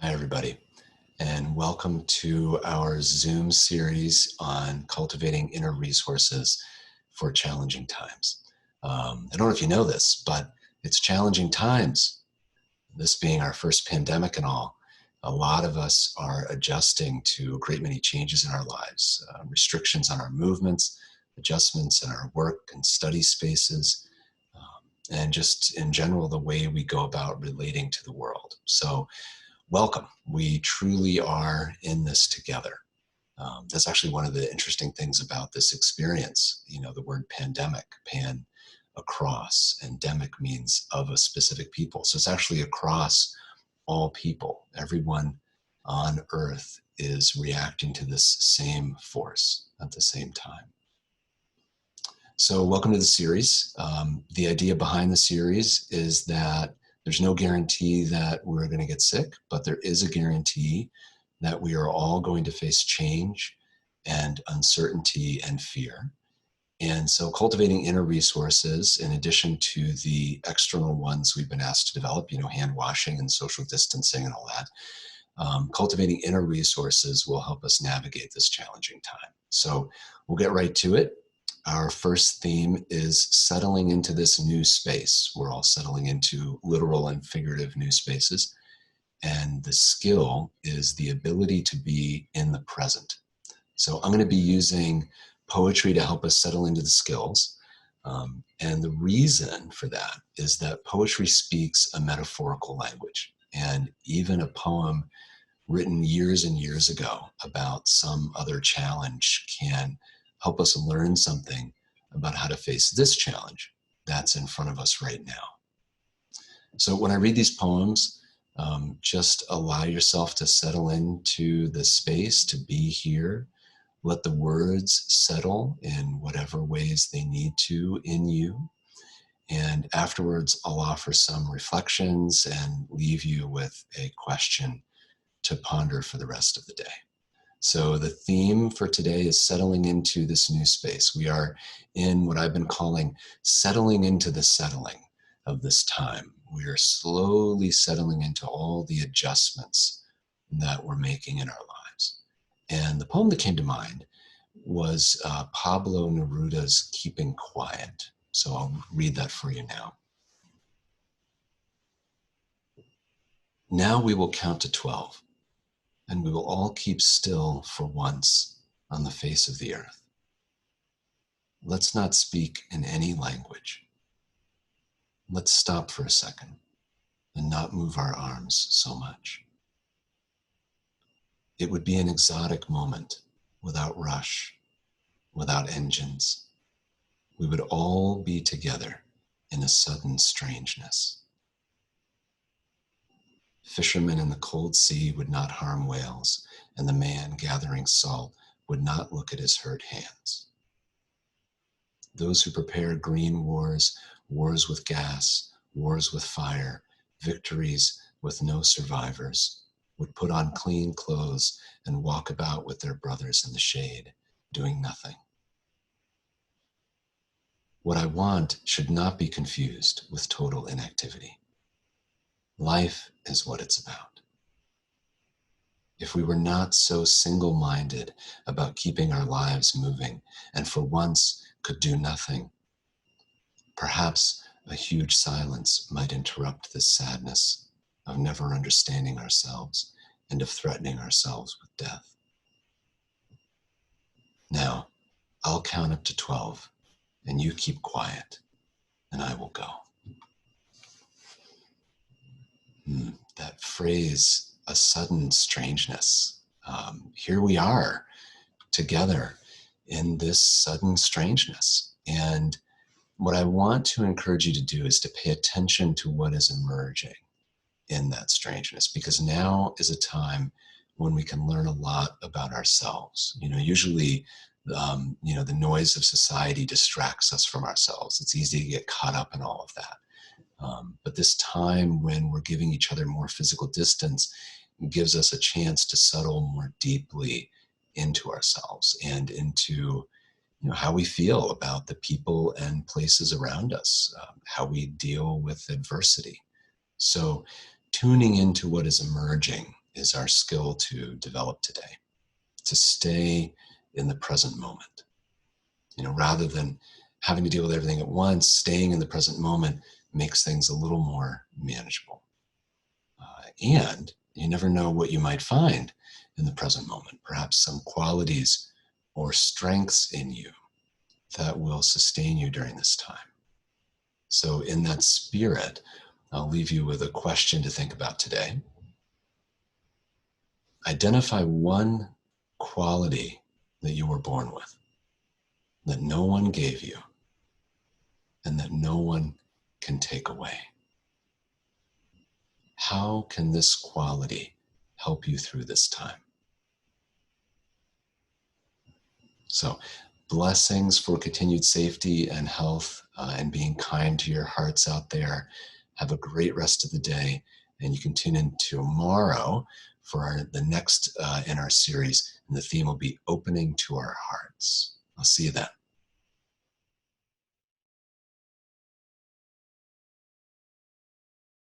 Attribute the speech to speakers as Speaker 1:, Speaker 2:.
Speaker 1: Hi, everybody, and welcome to our Zoom series on cultivating inner resources for challenging times. I don't know if you know this, but it's challenging times. This being our first pandemic and all, a lot of us are adjusting to a great many changes in our lives, restrictions on our movements, adjustments in our work and study spaces, and just in general, the way we go about relating to the world. So welcome. We truly are in this together. That's actually one of the interesting things about this experience. You know, the word pandemic, pan, across, endemic means of a specific people. So it's actually across all people. Everyone on earth is reacting to this same force at the same time. So welcome to the series. The idea behind the series is that there's no guarantee that we're going to get sick, but there is a guarantee that we are all going to face change and uncertainty and fear. And so cultivating inner resources, in addition to the external ones we've been asked to develop, you know, hand washing and social distancing and all that, cultivating inner resources will help us navigate this challenging time. So we'll get right to it. Our first theme is settling into this new space. We're all settling into literal and figurative new spaces. And the skill is the ability to be in the present. So I'm going to be using poetry to help us settle into the skills. And the reason for that is that poetry speaks a metaphorical language. And even a poem written years and years ago about some other challenge can help us learn something about how to face this challenge that's in front of us right now. So when I read these poems, just allow yourself to settle into the space, to be here. Let the words settle in whatever ways they need to in you. And afterwards, I'll offer some reflections and leave you with a question to ponder for the rest of the day. So the theme for today is settling into this new space. We are in what I've been calling settling into the settling of this time. We are slowly settling into all the adjustments that we're making in our lives. And the poem that came to mind was Pablo Neruda's Keeping Quiet. So I'll read that for you now. Now we will count to 12. And we will all keep still for once on the face of the earth. Let's not speak in any language. Let's stop for a second and not move our arms so much. It would be an exotic moment without rush, without engines. We would all be together in a sudden strangeness. Fishermen in the cold sea would not harm whales, and the man gathering salt would not look at his hurt hands. Those who prepare green wars, wars with gas, wars with fire, victories with no survivors, would put on clean clothes and walk about with their brothers in the shade, doing nothing. What I want should not be confused with total inactivity. Life is what it's about. If we were not so single-minded about keeping our lives moving and for once could do nothing, perhaps a huge silence might interrupt this sadness of never understanding ourselves and of threatening ourselves with death. Now, I'll count up to 12, and you keep quiet, and I will go. That phrase, a sudden strangeness. Here we are together in this sudden strangeness. And what I want to encourage you to do is to pay attention to what is emerging in that strangeness, because now is a time when we can learn a lot about ourselves. You know, usually, the noise of society distracts us from ourselves. It's easy to get caught up in all of that. But this time when we're giving each other more physical distance gives us a chance to settle more deeply into ourselves and into how we feel about the people and places around us, how we deal with adversity. So tuning into what is emerging is our skill to develop today, to stay in the present moment. Rather than having to deal with everything at once, staying in the present moment makes things a little more manageable. And you never know what you might find in the present moment, perhaps some qualities or strengths in you that will sustain you during this time. So in that spirit, I'll leave you with a question to think about today. Identify one quality that you were born with, that no one gave you, and that no one can take away. How can this quality help you through this time? So, blessings for continued safety and health, and being kind to your hearts out there. Have a great rest of the day, and you can tune in tomorrow for the next in our series, and the theme will be opening to our hearts. I'll see you then.